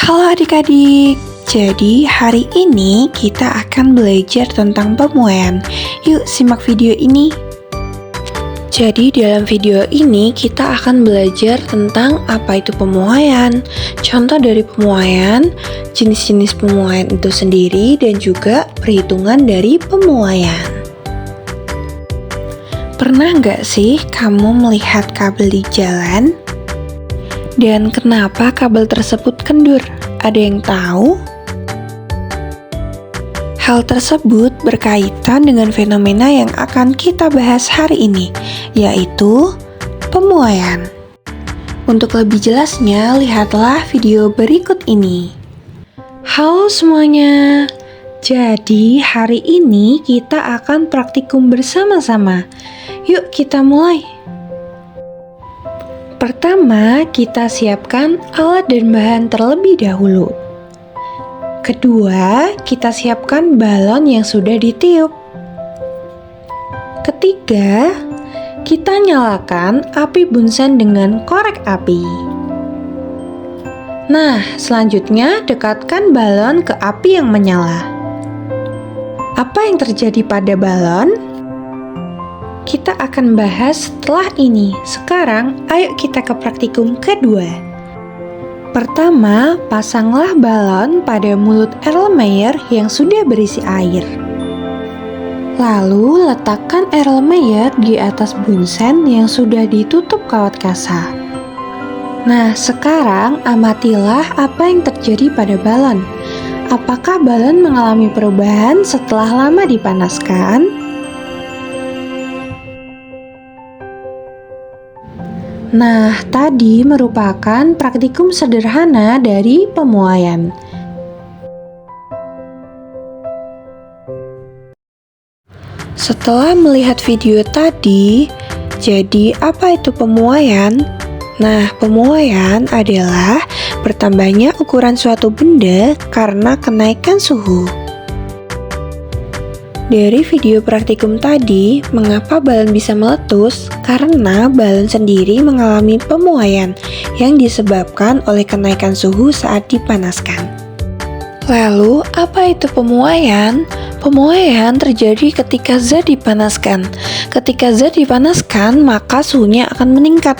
Halo adik-adik, jadi hari ini kita akan belajar tentang pemuaian. Yuk simak video ini. Jadi dalam video ini kita akan belajar tentang apa itu pemuaian, contoh dari pemuaian, jenis-jenis pemuaian itu sendiri, dan juga perhitungan dari pemuaian. Pernah nggak sih kamu melihat kabel di jalan? Dan kenapa kabel tersebut kendur? Ada yang tahu? Hal tersebut berkaitan dengan fenomena yang akan kita bahas hari ini, yaitu pemuaian. Untuk lebih jelasnya, lihatlah video berikut ini. Halo semuanya. Jadi, hari ini kita akan praktikum bersama-sama. Yuk kita mulai. Pertama, kita siapkan alat dan bahan terlebih dahulu. Kedua, kita siapkan balon yang sudah ditiup. Ketiga, kita nyalakan api bunsen dengan korek api. Nah, selanjutnya dekatkan balon ke api yang menyala. Apa yang terjadi pada balon? Kita akan bahas setelah ini. Sekarang, ayo kita ke praktikum kedua. Pertama, pasanglah balon pada mulut Erlenmeyer yang sudah berisi air. Lalu, letakkan Erlenmeyer di atas bunsen yang sudah ditutup kawat kasa. Nah, sekarang amatilah apa yang terjadi pada balon. Apakah balon mengalami perubahan setelah lama dipanaskan? Nah, tadi merupakan praktikum sederhana dari pemuaian. Setelah melihat video tadi, jadi apa itu pemuaian? Nah, pemuaian adalah bertambahnya ukuran suatu benda karena kenaikan suhu. Dari video praktikum tadi, mengapa balon bisa meletus? Karena balon sendiri mengalami pemuaian yang disebabkan oleh kenaikan suhu saat dipanaskan. Lalu, apa itu pemuaian? Pemuaian terjadi ketika zat dipanaskan. Ketika zat dipanaskan, maka suhunya akan meningkat.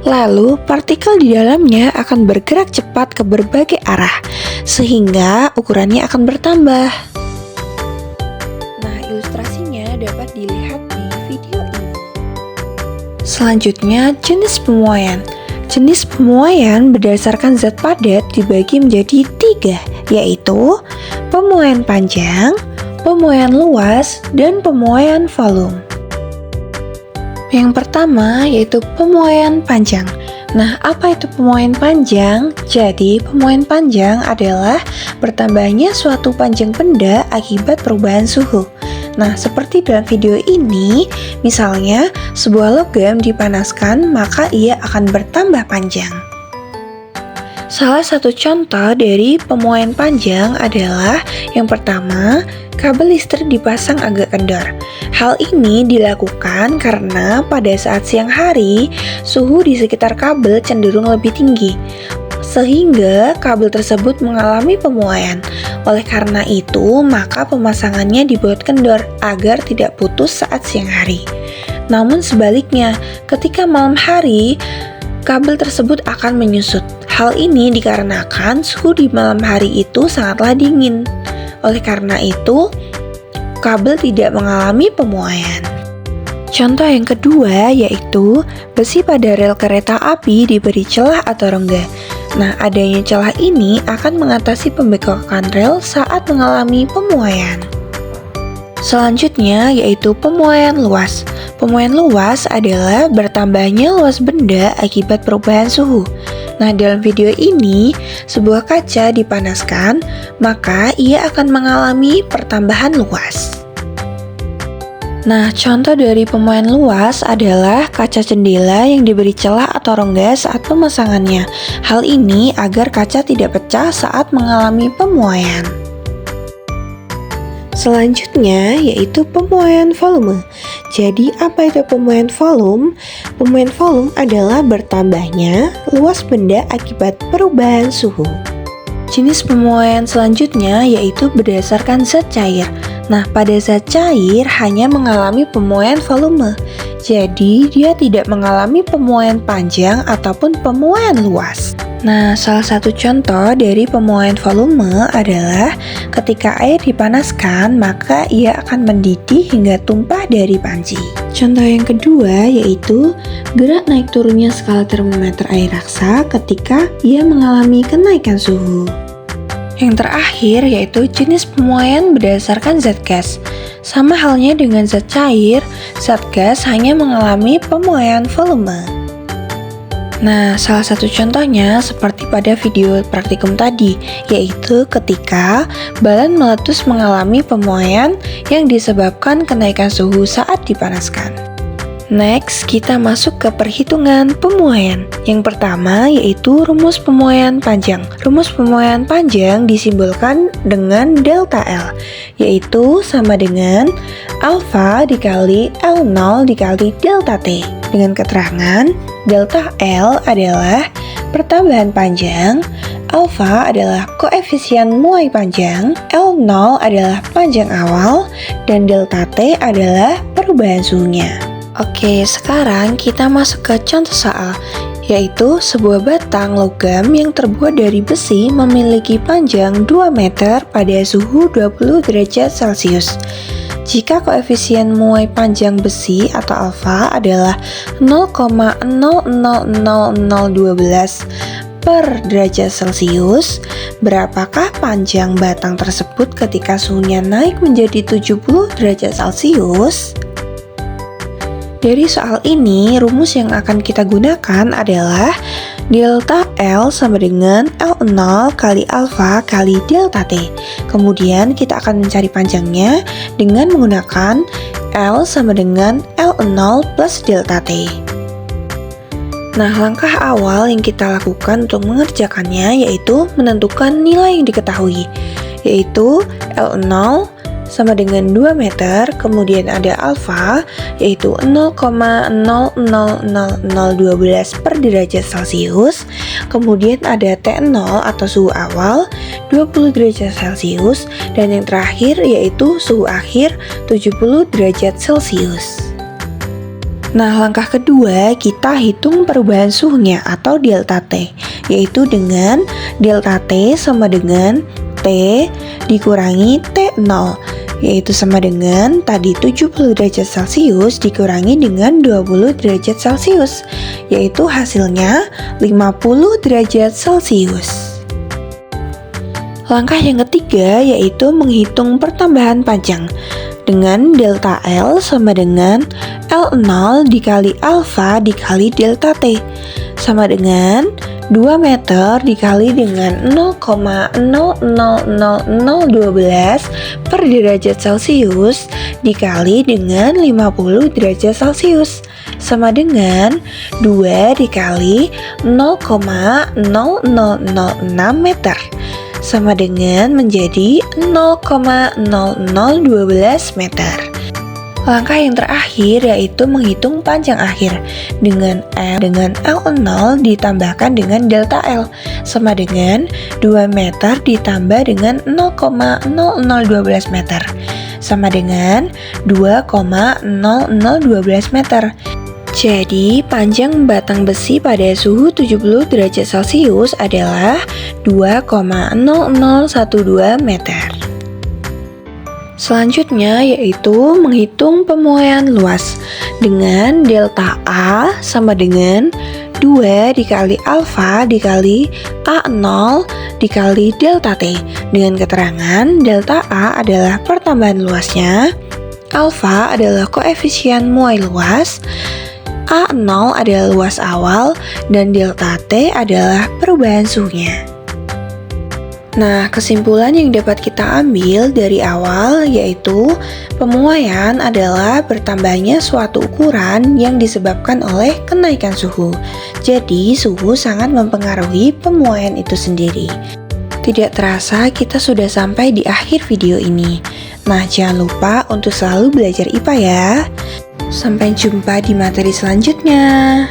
Lalu, partikel di dalamnya akan bergerak cepat ke berbagai arah, sehingga ukurannya akan bertambah. Ilustrasinya dapat dilihat di video ini. Selanjutnya, jenis pemuaian. Jenis pemuaian berdasarkan zat padat dibagi menjadi 3, yaitu pemuaian panjang, pemuaian luas, dan pemuaian volume. Yang pertama yaitu pemuaian panjang. Nah, apa itu pemuaian panjang? Jadi, pemuaian panjang adalah bertambahnya suatu panjang benda akibat perubahan suhu. Nah, seperti dalam video ini, misalnya sebuah logam dipanaskan, maka ia akan bertambah panjang. Salah satu contoh dari pemuaian panjang adalah yang pertama, kabel listrik dipasang agak kendor. Hal ini dilakukan karena pada saat siang hari, suhu di sekitar kabel cenderung lebih tinggi, sehingga kabel tersebut mengalami pemuaian. Oleh karena itu, maka pemasangannya dibuat kendor agar tidak putus saat siang hari. Namun sebaliknya, ketika malam hari, kabel tersebut akan menyusut. Hal ini dikarenakan suhu di malam hari itu sangatlah dingin. Oleh karena itu, kabel tidak mengalami pemuaian. Contoh yang kedua yaitu besi pada rel kereta api diberi celah atau rongga. Nah, adanya celah ini akan mengatasi pembengkakan rel saat mengalami pemuaian. Selanjutnya yaitu pemuaian luas. Pemuaian luas adalah bertambahnya luas benda akibat perubahan suhu. Nah, dalam video ini, sebuah kaca dipanaskan, maka ia akan mengalami pertambahan luas. Nah, contoh dari pemuaian luas adalah kaca jendela yang diberi celah atau rongga saat pemasangannya. Hal ini agar kaca tidak pecah saat mengalami pemuaian. Selanjutnya yaitu pemuaian volume. Jadi apa itu pemuaian volume? Pemuaian volume adalah bertambahnya luas benda akibat perubahan suhu. Jenis pemuaian selanjutnya yaitu berdasarkan zat cair. Nah, pada zat cair hanya mengalami pemuaian volume. Jadi, dia tidak mengalami pemuaian panjang ataupun pemuaian luas. Nah, salah satu contoh dari pemuaian volume adalah ketika air dipanaskan, maka ia akan mendidih hingga tumpah dari panci. Contoh yang kedua yaitu gerak naik turunnya skala termometer air raksa ketika ia mengalami kenaikan suhu. Yang terakhir yaitu jenis pemuaian berdasarkan zat gas. Sama halnya dengan zat cair, zat gas hanya mengalami pemuaian volume. Nah, salah satu contohnya seperti pada video praktikum tadi, yaitu ketika balan meletus mengalami pemuaian yang disebabkan kenaikan suhu saat dipanaskan. Next, kita masuk ke perhitungan pemuaian. Yang pertama yaitu rumus pemuaian panjang. Rumus pemuaian panjang disimbolkan dengan delta L, yaitu sama dengan alfa dikali L0 dikali delta T. Dengan keterangan, delta L adalah pertambahan panjang, alfa adalah koefisien muai panjang, L0 adalah panjang awal, dan delta T adalah perubahan suhunya. Oke, sekarang kita masuk ke contoh soal, yaitu sebuah batang logam yang terbuat dari besi memiliki panjang 2 meter pada suhu 20 derajat Celcius. Jika koefisien muai panjang besi atau alfa adalah 0,000012 per derajat Celcius, berapakah panjang batang tersebut ketika suhunya naik menjadi 70 derajat Celcius? Dari soal ini, rumus yang akan kita gunakan adalah delta L sama dengan L0 kali alfa kali delta T. Kemudian kita akan mencari panjangnya dengan menggunakan L sama dengan L0 plus delta T. Nah, langkah awal yang kita lakukan untuk mengerjakannya yaitu menentukan nilai yang diketahui, yaitu L0 sama dengan 2 meter, kemudian ada alfa yaitu 0,000012 per derajat Celcius, kemudian ada T0 atau suhu awal 20 derajat Celcius, dan yang terakhir yaitu suhu akhir 70 derajat Celcius. Nah, langkah kedua kita hitung perubahan suhunya atau delta T, yaitu dengan delta T sama dengan T dikurangi T0, yaitu sama dengan tadi 70 derajat Celcius dikurangi dengan 20 derajat Celcius, yaitu hasilnya 50 derajat Celcius. Langkah yang ketiga yaitu menghitung pertambahan panjang dengan delta L sama dengan L0 dikali alfa dikali delta T, sama dengan 2 meter dikali dengan 0,000012 per derajat Celcius dikali dengan 50 derajat Celcius, sama dengan 2 dikali 0,0006 meter, sama dengan menjadi 0,0012 meter. Langkah yang terakhir yaitu menghitung panjang akhir dengan L0 ditambahkan dengan delta L, sama dengan 2 meter ditambah dengan 0,0012 meter, sama dengan 2,0012 meter. Jadi, panjang batang besi pada suhu 70 derajat Celcius adalah 2,0012 meter. Selanjutnya yaitu menghitung pemuaian luas dengan delta A sama dengan 2 dikali alfa dikali A0 dikali delta T, dengan keterangan delta A adalah pertambahan luasnya, alfa adalah koefisien muai luas, A0 adalah luas awal, dan delta T adalah perubahan suhunya. Nah, kesimpulan yang dapat kita ambil dari awal yaitu pemuaian adalah bertambahnya suatu ukuran yang disebabkan oleh kenaikan suhu. Jadi, suhu sangat mempengaruhi pemuaian itu sendiri. Tidak terasa kita sudah sampai di akhir video ini. Nah, jangan lupa untuk selalu belajar IPA ya. Sampai jumpa di materi selanjutnya.